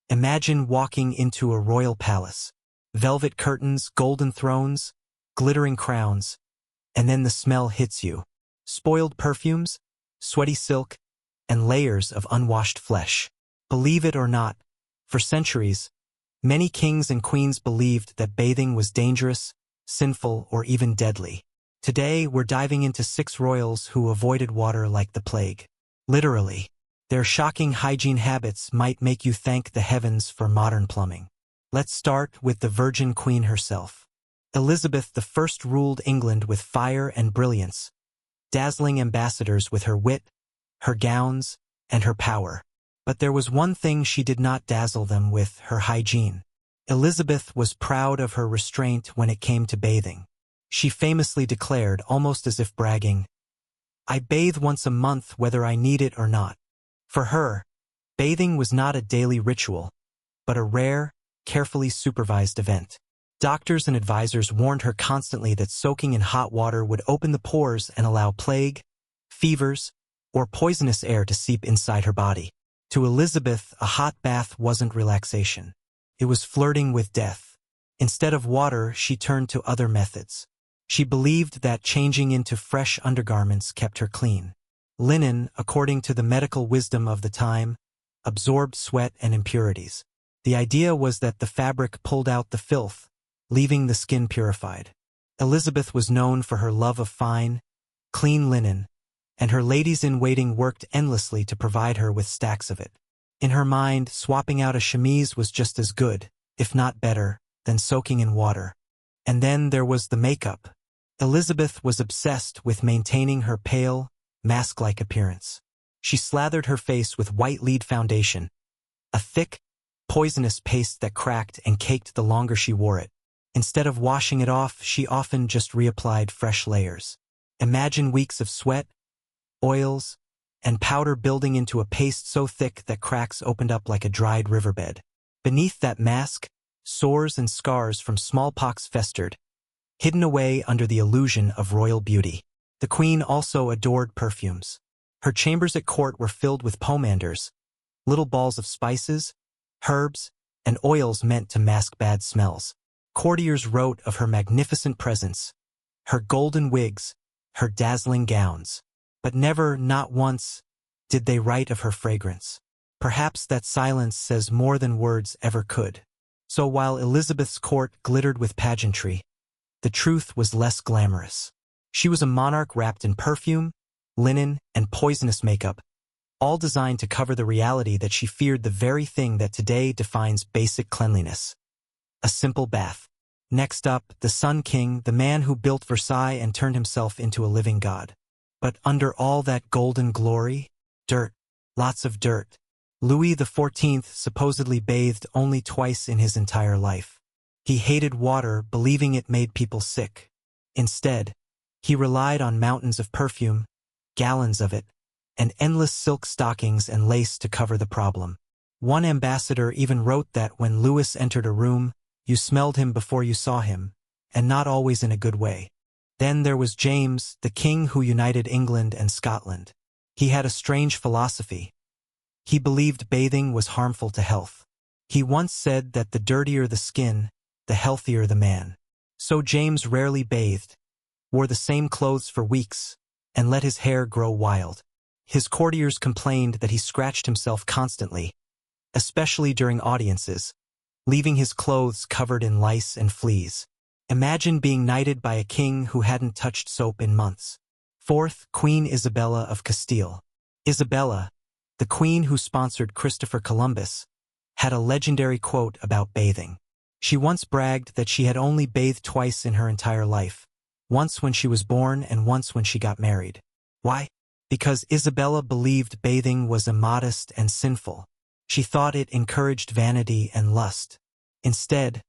Imagine walking into a royal palace. Velvet curtains, golden thrones, glittering crowns, and then the smell hits you. Spoiled perfumes, sweaty silk, and layers of unwashed flesh. Believe it or not, for centuries, many kings and queens believed that bathing was dangerous, sinful, or even deadly. Today, we're diving into 6 royals who avoided water like the plague. Literally. Their shocking hygiene habits might make you thank the heavens for modern plumbing. Let's start with the Virgin Queen herself. Elizabeth I ruled England with fire and brilliance, dazzling ambassadors with her wit, her gowns, and her power. But there was one thing she did not dazzle them with: her hygiene. Elizabeth was proud of her restraint when it came to bathing. She famously declared, almost as if bragging, "I bathe once a month whether I need it or not." For her, bathing was not a daily ritual, but a rare, carefully supervised event. Doctors and advisors warned her constantly that soaking in hot water would open the pores and allow plague, fevers, or poisonous air to seep inside her body. To Elizabeth, a hot bath wasn't relaxation. It was flirting with death. Instead of water, she turned to other methods. She believed that changing into fresh undergarments kept her clean. Linen, according to the medical wisdom of the time, absorbed sweat and impurities. The idea was that the fabric pulled out the filth, leaving the skin purified. Elizabeth was known for her love of fine, clean linen, and her ladies-in-waiting worked endlessly to provide her with stacks of it. In her mind, swapping out a chemise was just as good, if not better, than soaking in water. And then there was the makeup. Elizabeth was obsessed with maintaining her pale, mask-like appearance. She slathered her face with white lead foundation, a thick, poisonous paste that cracked and caked the longer she wore it. Instead of washing it off, she often just reapplied fresh layers. Imagine weeks of sweat, oils, and powder building into a paste so thick that cracks opened up like a dried riverbed. Beneath that mask, sores and scars from smallpox festered, hidden away under the illusion of royal beauty. The queen also adored perfumes. Her chambers at court were filled with pomanders, little balls of spices, herbs, and oils meant to mask bad smells. Courtiers wrote of her magnificent presence, her golden wigs, her dazzling gowns. But never, not once, did they write of her fragrance. Perhaps that silence says more than words ever could. So while Elizabeth's court glittered with pageantry, the truth was less glamorous. She was a monarch wrapped in perfume, linen, and poisonous makeup, all designed to cover the reality that she feared the very thing that today defines basic cleanliness: a simple bath. Next up, the Sun King, the man who built Versailles and turned himself into a living god. But under all that golden glory, dirt, lots of dirt. Louis XIV supposedly bathed only twice in his entire life. He hated water, believing it made people sick. Instead, he relied on mountains of perfume, gallons of it, and endless silk stockings and lace to cover the problem. One ambassador even wrote that when Louis entered a room, you smelled him before you saw him, and not always in a good way. Then there was James, the king who united England and Scotland. He had a strange philosophy. He believed bathing was harmful to health. He once said that the dirtier the skin, the healthier the man. So James rarely bathed, wore the same clothes for weeks, and let his hair grow wild. His courtiers complained that he scratched himself constantly, especially during audiences, leaving his clothes covered in lice and fleas. Imagine being knighted by a king who hadn't touched soap in months. Fourth, Queen Isabella of Castile. Isabella, the queen who sponsored Christopher Columbus, had a legendary quote about bathing. She once bragged that she had only bathed twice in her entire life, once when she was born and once when she got married. Why? Because Isabella believed bathing was immodest and sinful. She thought it encouraged vanity and lust. Instead,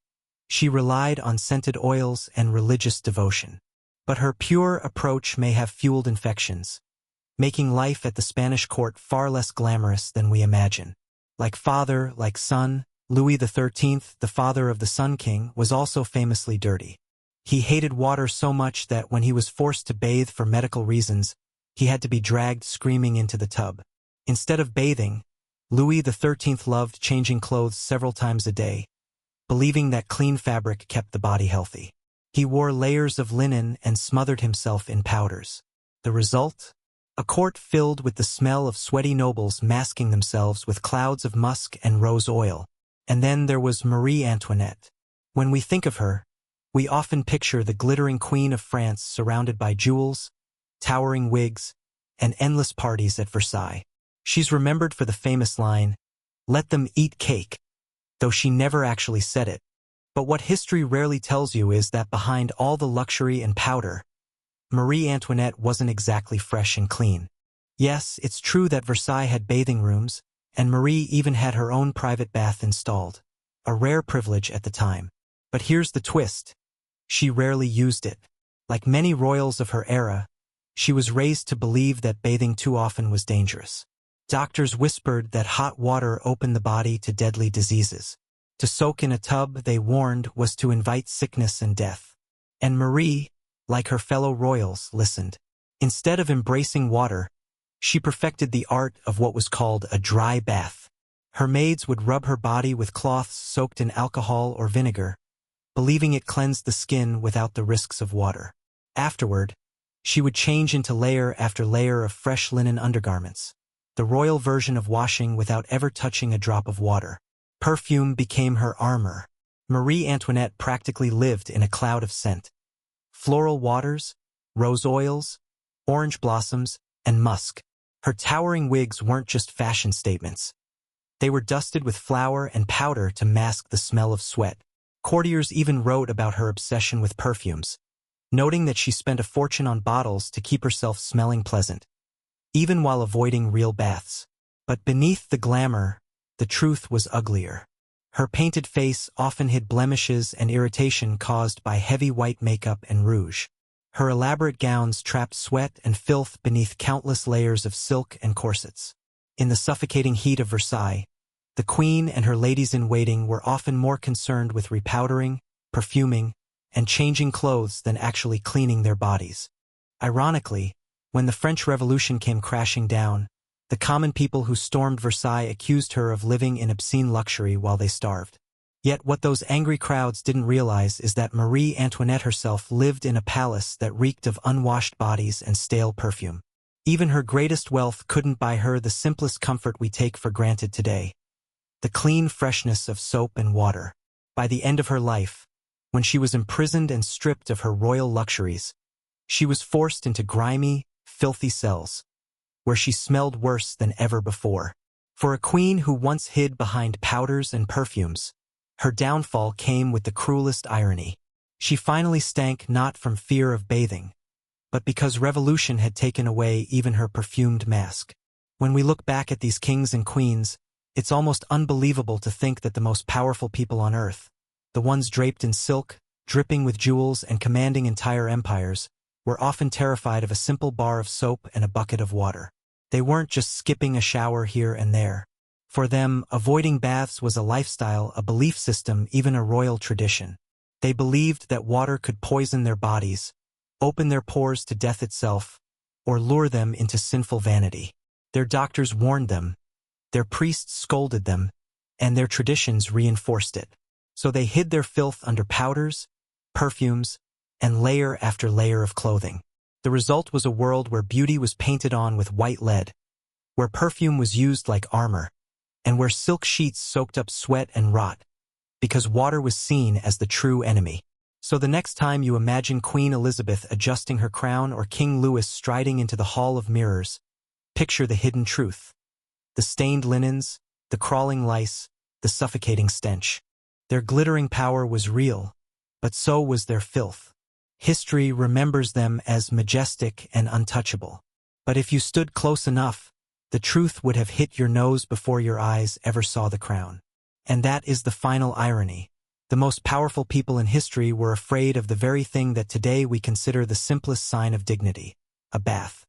she relied on scented oils and religious devotion. But her pure approach may have fueled infections, making life at the Spanish court far less glamorous than we imagine. Like father, like son, Louis XIII, the father of the Sun King, was also famously dirty. He hated water so much that when he was forced to bathe for medical reasons, he had to be dragged screaming into the tub. Instead of bathing, Louis XIII loved changing clothes several times a day, believing that clean fabric kept the body healthy. He wore layers of linen and smothered himself in powders. The result? A court filled with the smell of sweaty nobles masking themselves with clouds of musk and rose oil. And then there was Marie Antoinette. When we think of her, we often picture the glittering Queen of France surrounded by jewels, towering wigs, and endless parties at Versailles. She's remembered for the famous line, "Let them eat cake," though she never actually said it. But what history rarely tells you is that behind all the luxury and powder, Marie Antoinette wasn't exactly fresh and clean. Yes, it's true that Versailles had bathing rooms, and Marie even had her own private bath installed, a rare privilege at the time. But here's the twist. She rarely used it. Like many royals of her era, she was raised to believe that bathing too often was dangerous. Doctors whispered that hot water opened the body to deadly diseases. To soak in a tub, they warned, was to invite sickness and death. And Marie, like her fellow royals, listened. Instead of embracing water, she perfected the art of what was called a dry bath. Her maids would rub her body with cloths soaked in alcohol or vinegar, believing it cleansed the skin without the risks of water. Afterward, she would change into layer after layer of fresh linen undergarments, the royal version of washing without ever touching a drop of water. Perfume became her armor. Marie Antoinette practically lived in a cloud of scent. Floral waters, rose oils, orange blossoms, and musk. Her towering wigs weren't just fashion statements. They were dusted with flour and powder to mask the smell of sweat. Courtiers even wrote about her obsession with perfumes, noting that she spent a fortune on bottles to keep herself smelling pleasant, even while avoiding real baths. But beneath the glamour, the truth was uglier. Her painted face often hid blemishes and irritation caused by heavy white makeup and rouge. Her elaborate gowns trapped sweat and filth beneath countless layers of silk and corsets. In the suffocating heat of Versailles, the queen and her ladies-in-waiting were often more concerned with repowdering, perfuming, and changing clothes than actually cleaning their bodies. Ironically, when the French Revolution came crashing down, the common people who stormed Versailles accused her of living in obscene luxury while they starved. Yet what those angry crowds didn't realize is that Marie Antoinette herself lived in a palace that reeked of unwashed bodies and stale perfume. Even her greatest wealth couldn't buy her the simplest comfort we take for granted today: the clean freshness of soap and water. By the end of her life, when she was imprisoned and stripped of her royal luxuries, she was forced into grimy, filthy cells, where she smelled worse than ever before. For a queen who once hid behind powders and perfumes, her downfall came with the cruelest irony. She finally stank not from fear of bathing, but because revolution had taken away even her perfumed mask. When we look back at these kings and queens, it's almost unbelievable to think that the most powerful people on earth, the ones draped in silk, dripping with jewels and commanding entire empires, were often terrified of a simple bar of soap and a bucket of water. They weren't just skipping a shower here and there. For them, avoiding baths was a lifestyle, a belief system, even a royal tradition. They believed that water could poison their bodies, open their pores to death itself, or lure them into sinful vanity. Their doctors warned them, their priests scolded them, and their traditions reinforced it. So they hid their filth under powders, perfumes, and layer after layer of clothing. The result was a world where beauty was painted on with white lead, where perfume was used like armor, and where silk sheets soaked up sweat and rot, because water was seen as the true enemy. So the next time you imagine Queen Elizabeth adjusting her crown or King Louis striding into the Hall of Mirrors, picture the hidden truth: the stained linens, the crawling lice, the suffocating stench. Their glittering power was real, but so was their filth. History remembers them as majestic and untouchable. But if you stood close enough, the truth would have hit your nose before your eyes ever saw the crown. And that is the final irony. The most powerful people in history were afraid of the very thing that today we consider the simplest sign of dignity: a bath.